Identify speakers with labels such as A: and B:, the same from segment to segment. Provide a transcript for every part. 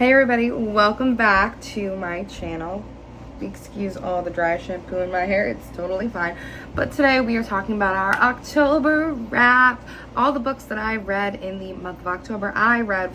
A: Hey everybody, welcome back to my channel. Excuse all the dry shampoo in my hair, it's totally fine. But today we are talking about our October wrap. All the books that I read in the month of October. I read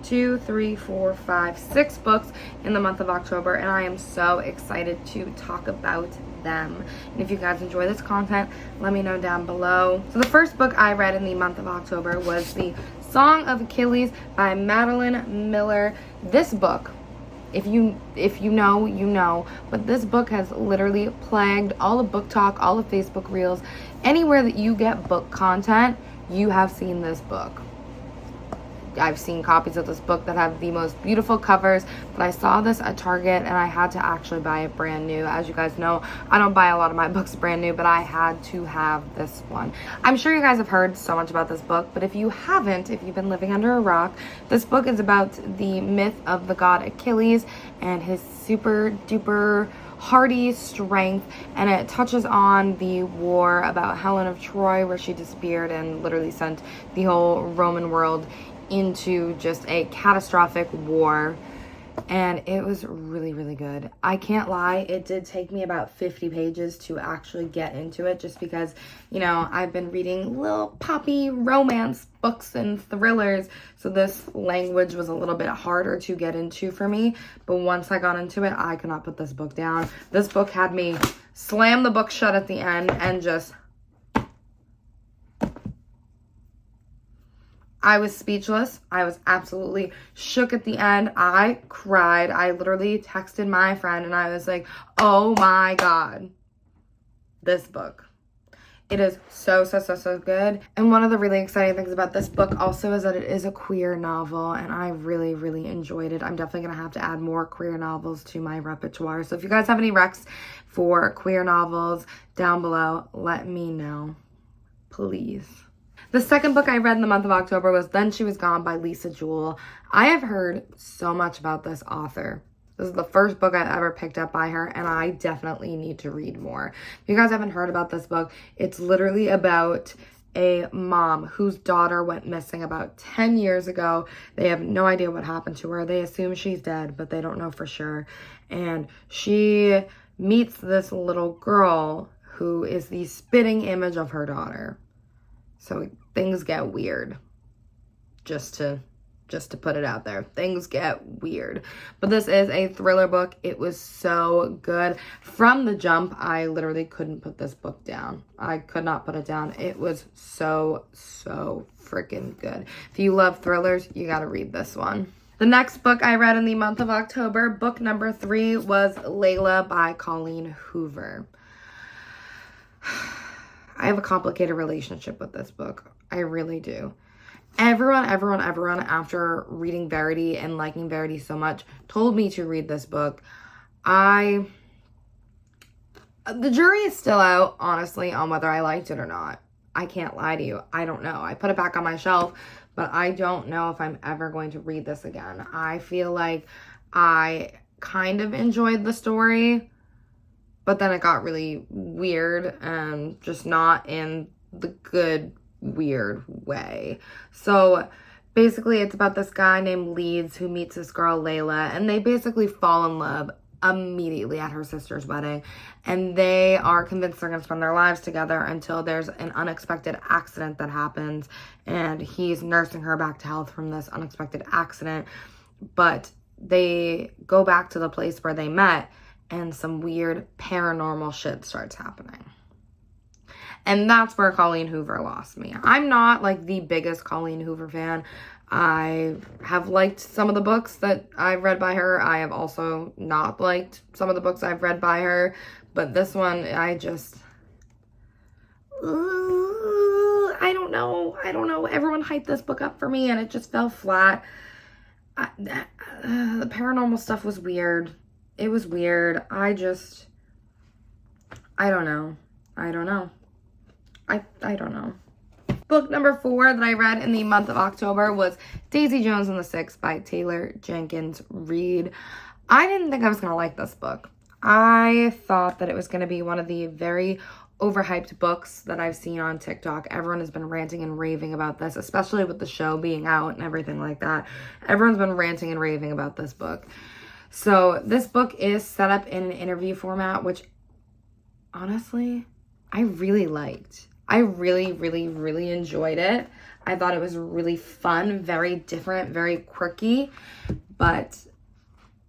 A: 6 books in the month of October, and I am so excited to talk about them. And if you guys enjoy this content, let me know down below. So the first book I read in the month of October was the Song of Achilles by Madeline Miller. This book, if you know, you know, but this book has literally plagued all of book talk, all of Facebook reels. Anywhere that you get book content, you have seen this book. I've seen copies of this book that have the most beautiful covers, but I saw this at Target and I had to actually buy it brand new. As you guys know, I don't buy a lot of my books brand new, but I had to have this one. I'm sure you guys have heard so much about this book, but if you haven't, if you've been living under a rock, this book is about the myth of the god Achilles and his super duper hardy strength, and it touches on the war about Helen of Troy, where she disappeared and literally sent the whole Roman world into just a catastrophic war. And it was really, really good. I can't lie, it did take me about 50 pages to actually get into it, just because, you know, I've been reading little poppy romance books and thrillers, so this language was a little bit harder to get into for me. But once I got into it, I could not put this book down. This book had me slam the book shut at the end and just... I was speechless. I was absolutely shook at the end. I cried. I literally texted my friend and I was like, oh my God, this book. It is so good. And one of the really exciting things about this book also is that it is a queer novel, and I really, really enjoyed it. I'm definitely going to have to add more queer novels to my repertoire. So if you guys have any recs for queer novels down below, let me know, please. The second book I read in the month of October was Then She Was Gone by Lisa Jewell. I have heard so much about this author. This is the first book I've ever picked up by her, and I definitely need to read more. If you guys haven't heard about this book, it's literally about a mom whose daughter went missing about 10 years ago. They have no idea what happened to her. They assume she's dead, but they don't know for sure. And she meets this little girl who is the spitting image of her daughter. So things get weird, just to put it out there. Things get weird. But this is a thriller book. It was so good. From the jump, I literally couldn't put this book down. I could not put it down. It was so freaking good. If you love thrillers, you gotta read this one. The next book I read in the month of October, book number 3, was Layla by Colleen Hoover. I have a complicated relationship with this book. I really do. Everyone, after reading Verity and liking Verity so much, told me to read this book. The jury is still out, honestly, on whether I liked it or not. I can't lie to you. I don't know. I put it back on my shelf, but I don't know if I'm ever going to read this again. I feel like I kind of enjoyed the story, but then it got really weird, and just not in the good, weird way. So basically it's about this guy named Leeds who meets this girl, Layla, and they basically fall in love immediately at her sister's wedding. And they are convinced they're going to spend their lives together until there's an unexpected accident that happens. And he's nursing her back to health from this unexpected accident. But they go back to the place where they met, and some weird paranormal shit starts happening. And that's where Colleen Hoover lost me. I'm not like the biggest Colleen Hoover fan. I have liked some of the books that I've read by her. I have also not liked some of the books I've read by her. But this one, I don't know. Everyone hyped this book up for me and it just fell flat. The paranormal stuff was weird. It was weird. I don't know. I don't know. Book number 4 that I read in the month of October was Daisy Jones and the Six by Taylor Jenkins Reid. I didn't think I was going to like this book. I thought that it was going to be one of the very overhyped books that I've seen on TikTok. Everyone has been ranting and raving about this, especially with the show being out and everything like that. Everyone's been ranting and raving about this book. So this book is set up in an interview format, which honestly, I really liked. I really, really, really enjoyed it. I thought it was really fun, very different, very quirky. But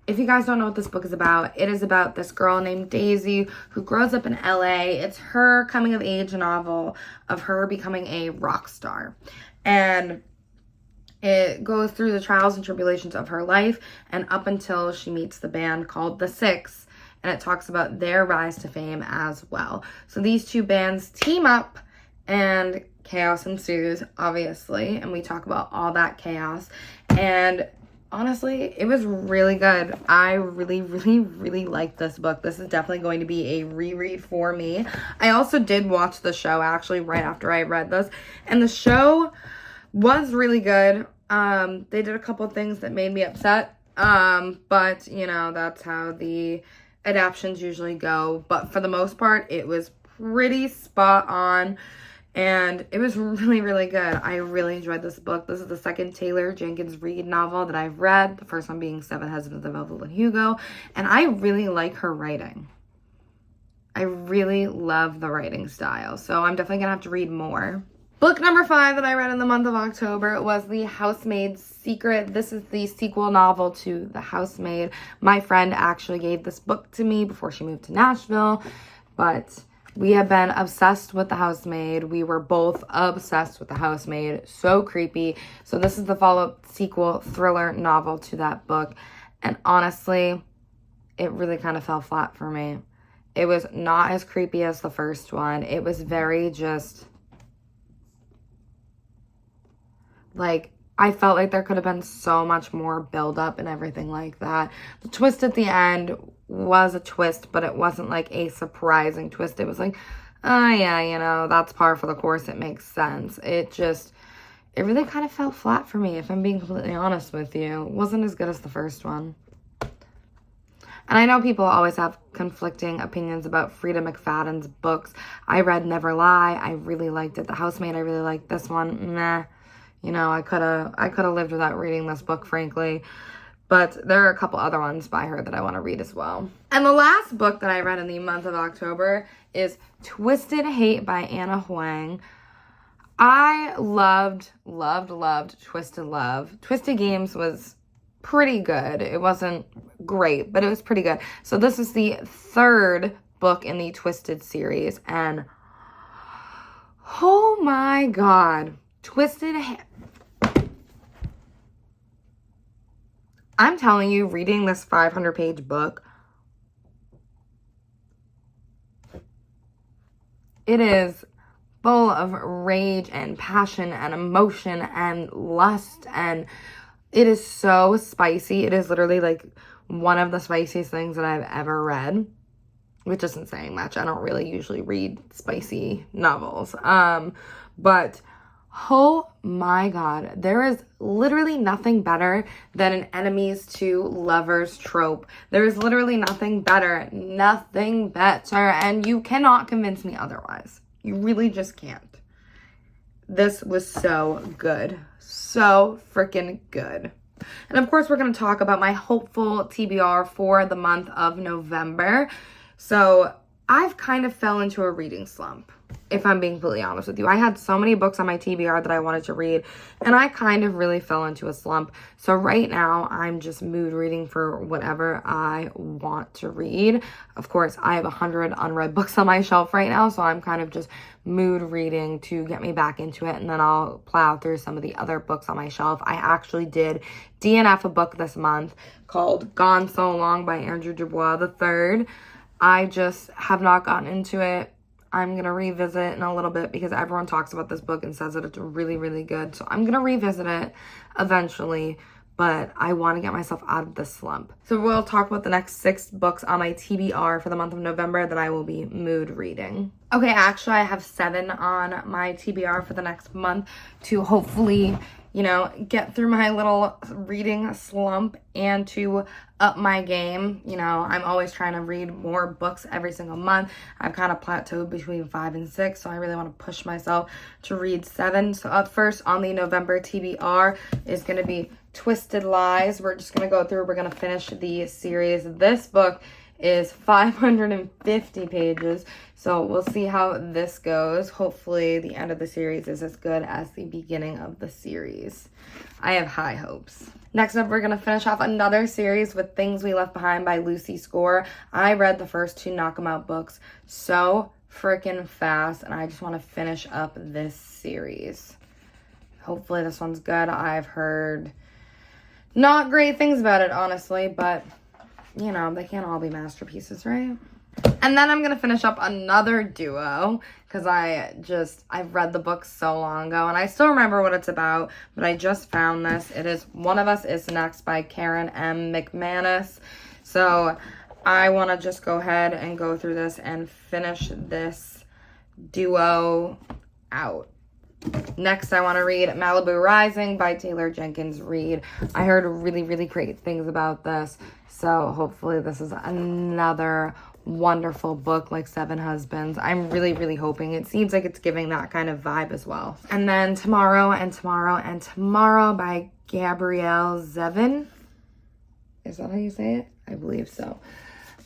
A: if you guys don't know what this book is about, it is about this girl named Daisy who grows up in LA. It's her coming of age novel of her becoming a rock star. And it goes through the trials and tribulations of her life and up until she meets the band called The Six. And it talks about their rise to fame as well. So these two bands team up and chaos ensues, obviously. And we talk about all that chaos. And honestly, it was really good. I really, really, really liked this book. This is definitely going to be a reread for me. I also did watch the show actually right after I read this. And the show was really good. They did a couple of things that made me upset. But, you know, that's how the adaptions usually go. But for the most part, it was pretty spot on. And it was really, really good. I really enjoyed this book. This is the second Taylor Jenkins Reid novel that I've read. The first one being Seven Husbands of Evelyn Hugo. And I really like her writing. I really love the writing style. So I'm definitely going to have to read more. Book number 5 that I read in the month of October was The Housemaid's Secret. This is the sequel novel to The Housemaid. My friend actually gave this book to me before she moved to Nashville. But we have been obsessed with The Housemaid. We were both obsessed with The Housemaid. So creepy. So this is the follow-up sequel thriller novel to that book. And honestly, it really kind of fell flat for me. It was not as creepy as the first one. It was very just, like, I felt like there could have been so much more build-up and everything like that. The twist at the end was a twist, but it wasn't like a surprising twist. It was like, oh yeah, you know, that's par for the course. It makes sense. It really kind of fell flat for me, if I'm being completely honest with you. It wasn't as good as the first one. And I know people always have conflicting opinions about Frida McFadden's books. I read Never Lie. I really liked it. The Housemaid, I really liked this one. Meh. You know, I could have lived without reading this book, frankly. But there are a couple other ones by her that I want to read as well. And the last book that I read in the month of October is Twisted Hate by Anna Huang. I loved Twisted Love. Twisted Games was pretty good. It wasn't great, but it was pretty good. So this is the 3rd book in the Twisted series. And oh my God. Twisted Hate. I'm telling you, reading this 500-page book, it is full of rage and passion and emotion and lust, and it is so spicy. It is literally like one of the spiciest things that I've ever read, which isn't saying much. I don't really usually read spicy novels. But oh my God, there is literally nothing better than an enemies to lovers trope. There is literally nothing better, and you cannot convince me otherwise. You really just can't. This was so good. So freaking good. And of course, we're going to talk about my hopeful TBR for the month of November. So I've kind of fell into a reading slump, if I'm being completely honest with you. I had so many books on my TBR that I wanted to read, and I kind of really fell into a slump. So right now, I'm just mood reading for whatever I want to read. Of course, I have 100 unread books on my shelf right now, so I'm kind of just mood reading to get me back into it, and then I'll plow through some of the other books on my shelf. I actually did DNF a book this month called Gone So Long by Andrew Dubois III. I just have not gotten into it. I'm going to revisit in a little bit because everyone talks about this book and says that it's really, really good. So I'm going to revisit it eventually, but I want to get myself out of this slump. So we'll talk about the next 6 books on my TBR for the month of November that I will be mood reading. Okay, actually I have 7 on my TBR for the next month to hopefully you know, get through my little reading slump and to up my game. You know, I'm always trying to read more books every single month. I've kind of plateaued between 5 and 6, so I really want to push myself to read 7. So up first on the November TBR is going to be Twisted Lies. We're just going to go through, we're going to finish the series. This book is 550 pages, so we'll see how this goes. Hopefully the end of the series is as good as the beginning of the series. I have high hopes. Next up, we're going to finish off another series with Things We Left Behind by Lucy Score. I read the first 2 Knock 'em Out books so freaking fast, and I just want to finish up this series. Hopefully this one's good. I've heard not great things about it, honestly, but you know, they can't all be masterpieces, right? And then I'm going to finish up another duo because I've read the book so long ago and I still remember what it's about, but I just found this. It is One of Us Is Next by Karen M. McManus. So I want to just go ahead and go through this and finish this duo out. Next, I want to read Malibu Rising by Taylor Jenkins Reid. I heard really, really great things about this, so hopefully this is another wonderful book like Seven Husbands. I'm really, really hoping. It seems like it's giving that kind of vibe as well. And then Tomorrow and Tomorrow and Tomorrow by Gabrielle Zevin. Is that how you say it? I believe so.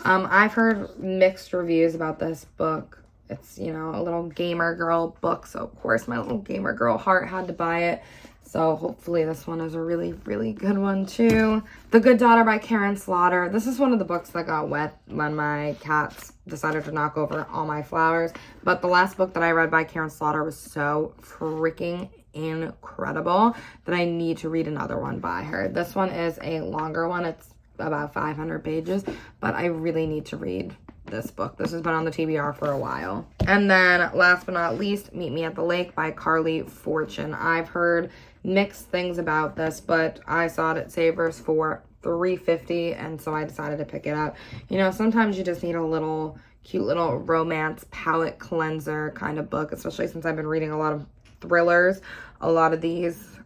A: I've heard mixed reviews about this book. It's, you know, a little gamer girl book, so of course my little gamer girl heart had to buy it. So hopefully this one is a really, really good one too. The Good Daughter by Karen Slaughter. This is one of the books that got wet when my cats decided to knock over all my flowers. But the last book that I read by Karen Slaughter was so freaking incredible that I need to read another one by her. This one is a longer one. It's about 500 pages, but I really need to read this book. This has been on the TBR for a while. And then last but not least, Meet Me at the Lake by Carly Fortune. I've heard mixed things about this, but I saw it at Savers for $3.50, and so I decided to pick it up. You know, sometimes you just need a little cute little romance palette cleanser kind of book, especially since I've been reading a lot of thrillers. A lot of these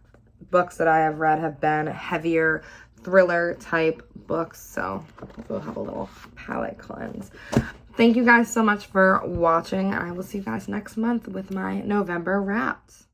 A: books that I have read have been heavier thriller type books, so we'll have a little palette cleanse. Thank you guys so much for watching, and I will see you guys next month with my November wraps.